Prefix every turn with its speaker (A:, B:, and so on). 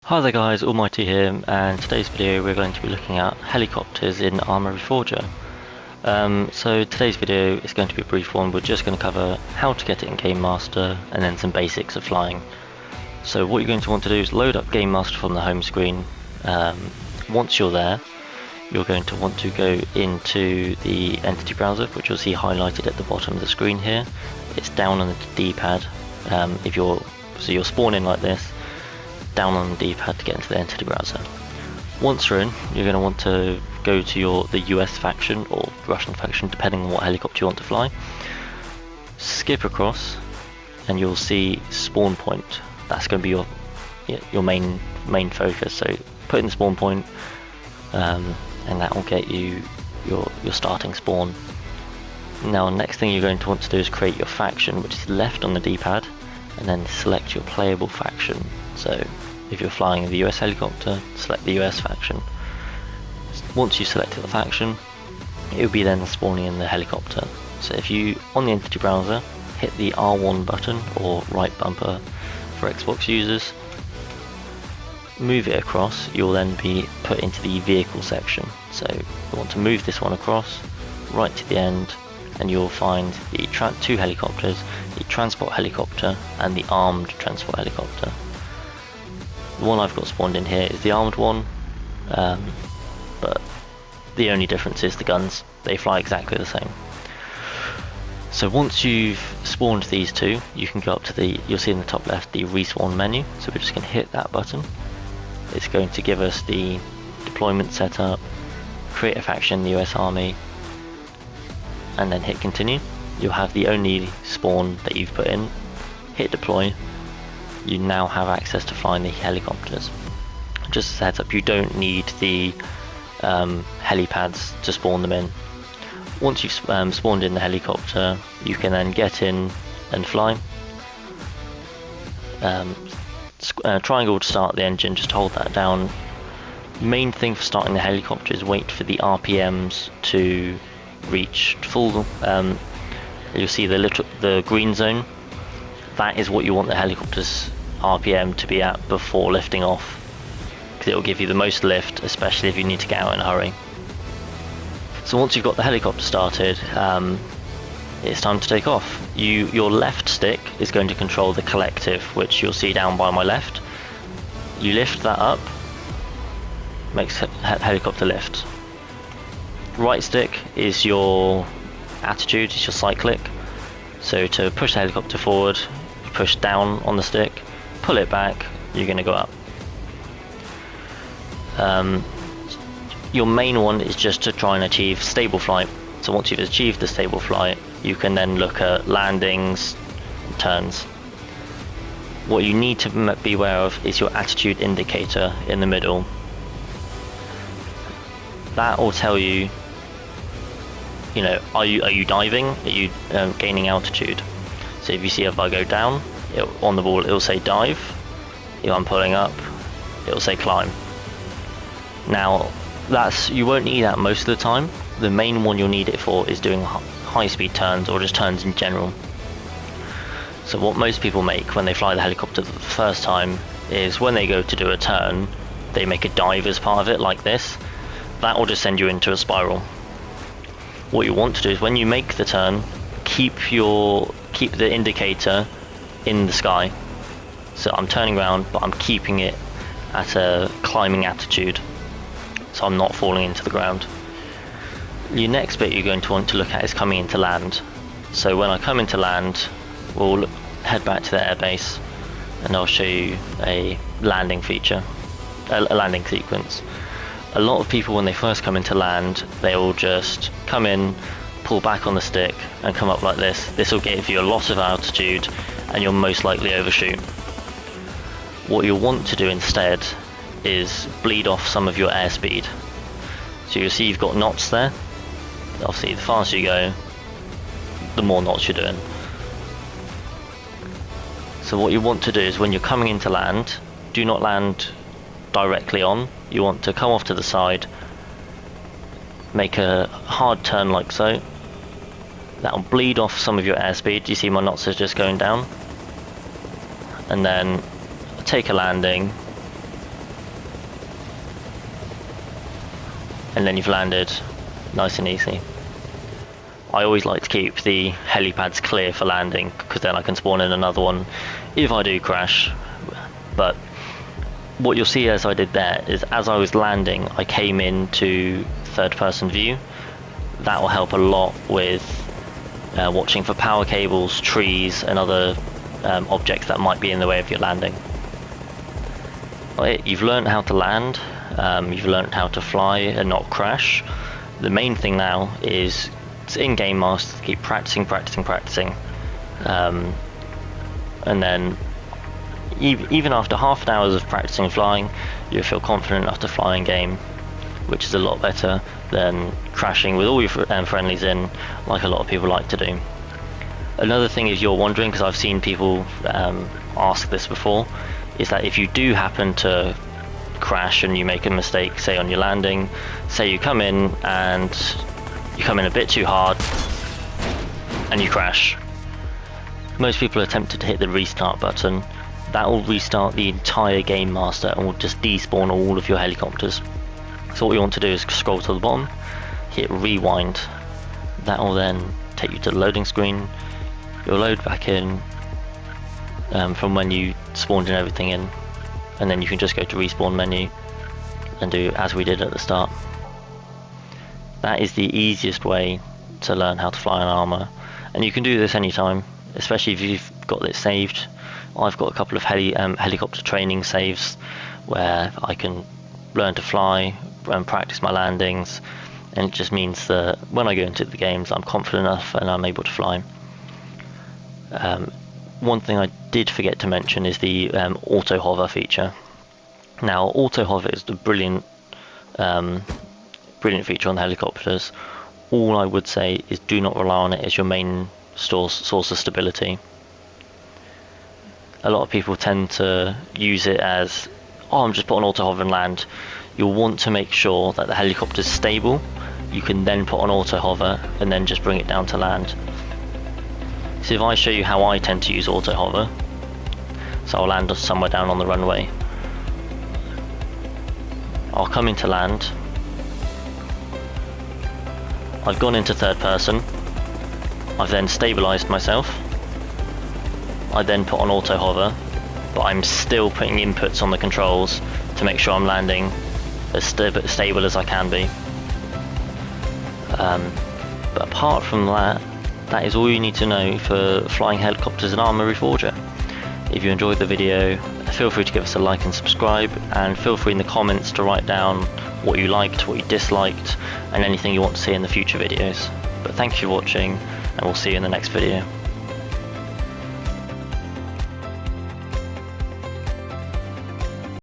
A: Hi there guys, Almighty here, and today's video we're going to be looking at helicopters in Arma Reforger. So today's video is going to be a brief one. We're just going to cover how to get it in Game Master and then some basics of flying. So what you're going to want to do is load up Game Master from the home screen. Once you're there, you're going to want to go into the entity browser, which you'll see highlighted at the bottom of the screen here. It's down on the D-pad. So you'll spawn in like this, down on the D-pad to get into the entity browser. Once you're in, you're going to want to go to the US faction or Russian faction, depending on what helicopter you want to fly. Skip across, and you'll see spawn point. That's going to be your main focus. So put in the spawn point, and that will get you your starting spawn. Now, next thing you're going to want to do is create your faction, which is left on the D-pad, and then select your playable faction. So if you're flying the US helicopter, select the US faction. Once you selected the faction, it will be then spawning in the helicopter. So if you, on the entity browser, hit the R1 button or right bumper for Xbox users, move it across, you'll then be put into the vehicle section. So you want to move this one across, right to the end, and you'll find the two helicopters, the transport helicopter and the armed transport helicopter. The one I've got spawned in here is the armed one, but the only difference is the guns. They fly exactly the same. So once you've spawned these two, you can go up to you'll see in the top left the respawn menu. So we're just going to hit that button. It's going to give us the deployment setup, create a faction in the US Army, and then hit continue. You'll have the only spawn that you've put in. Hit deploy. You now have access to flying the helicopters. Just as a heads up, you don't need the helipads to spawn them in. Once you've spawned in the helicopter, you can then get in and fly. Triangle to start the engine, just hold that down. Main thing for starting the helicopter is wait for the RPMs to reach full. You'll see the green zone. That is what you want the helicopter's RPM to be at before lifting off, because it will give you the most lift, especially if you need to get out in a hurry. So once you've got the helicopter started, it's time to take off. Your left stick is going to control the collective, which you'll see down by my left. You lift that up, makes helicopter lift. Right stick is your attitude, it's your cyclic. So to push the helicopter forward, you push down on the stick, pull it back, you're going to go up. Your main one is just to try and achieve stable flight. So once you've achieved the stable flight, you can then look at landings, turns. What you need to be aware of is your attitude indicator in the middle. That will tell you, are you diving? Are you gaining altitude? So if you see if I go down on the ball, it'll say dive. If I'm pulling up, it'll say climb. Now, you won't need that most of the time. The main one you'll need it for is doing high-speed turns or just turns in general. So what most people make when they fly the helicopter for the first time is when they go to do a turn, they make a dive as part of it, like this. That will just send you into a spiral. What you want to do is when you make the turn, keep the indicator in the sky. So I'm turning around, but I'm keeping it at a climbing attitude, so I'm not falling into the ground. Your next bit you're going to want to look at is coming into land. So when I come into land, we'll head back to the airbase, and I'll show you a landing feature, a landing sequence. A lot of people, when they first come into land, they will just come in, pull back on the stick, and come up like this. This will give you a lot of altitude, and you'll most likely overshoot. What you'll want to do instead is bleed off some of your airspeed. So you'll see you've got knots there. Obviously, the faster you go, the more knots you're doing. So what you want to do is when you're coming into land, do not land directly on. You want to come off to the side, make a hard turn like so. That will bleed off some of your airspeed. You see my knots are just going down. And then take a landing, and then you've landed nice and easy. I always like to keep the helipads clear for landing, because then I can spawn in another one if I do crash. But what you'll see as I did there is, as I was landing, I came into third person view. That will help a lot with watching for power cables, trees and other objects that might be in the way of your landing. You've learned how to land, you've learned how to fly and not crash. The main thing now is in Game Master to keep practicing, and then even after half an hour of practicing flying, you'll feel confident enough to fly in game, which is a lot better than crashing with all your friendlies in, like a lot of people like to do. Another thing is, you're wondering, because I've seen people ask this before, is that if you do happen to crash and you make a mistake, say on your landing, say you come in and you come in a bit too hard and you crash, most people are tempted to hit the restart button. That will restart the entire Game Master and will just despawn all of your helicopters. So what you want to do is scroll to the bottom, hit rewind. That will then take you to the loading screen. You'll load back in from when you spawned and everything in, and then you can just go to respawn menu and do as we did at the start. That is the easiest way to learn how to fly an Arma, and you can do this anytime, especially if you've got it saved. I've got a couple of helicopter training saves where I can learn to fly and practice my landings, and it just means that when I go into the games I'm confident enough and I'm able to fly. One thing I did forget to mention is the auto hover feature. Now, auto hover is the brilliant feature on the helicopters. All I would say is do not rely on it as your main source of stability. A lot of people tend to use it as, oh, I'm just put on auto hover and land. You'll want to make sure that the helicopter is stable. You can then put on auto hover and then just bring it down to land. So if I show you how I tend to use auto hover, so I'll land somewhere down on the runway. I'll come into land. I've gone into third person. I've then stabilized myself. I then put on auto hover, but I'm still putting inputs on the controls to make sure I'm landing as stable as I can be. But apart from that, that is all you need to know for flying helicopters in Arma Reforger. If you enjoyed the video, feel free to give us a like and subscribe, and feel free in the comments to write down what you liked, what you disliked, and anything you want to see in the future videos. But thank you for watching, and we'll see you in the next video.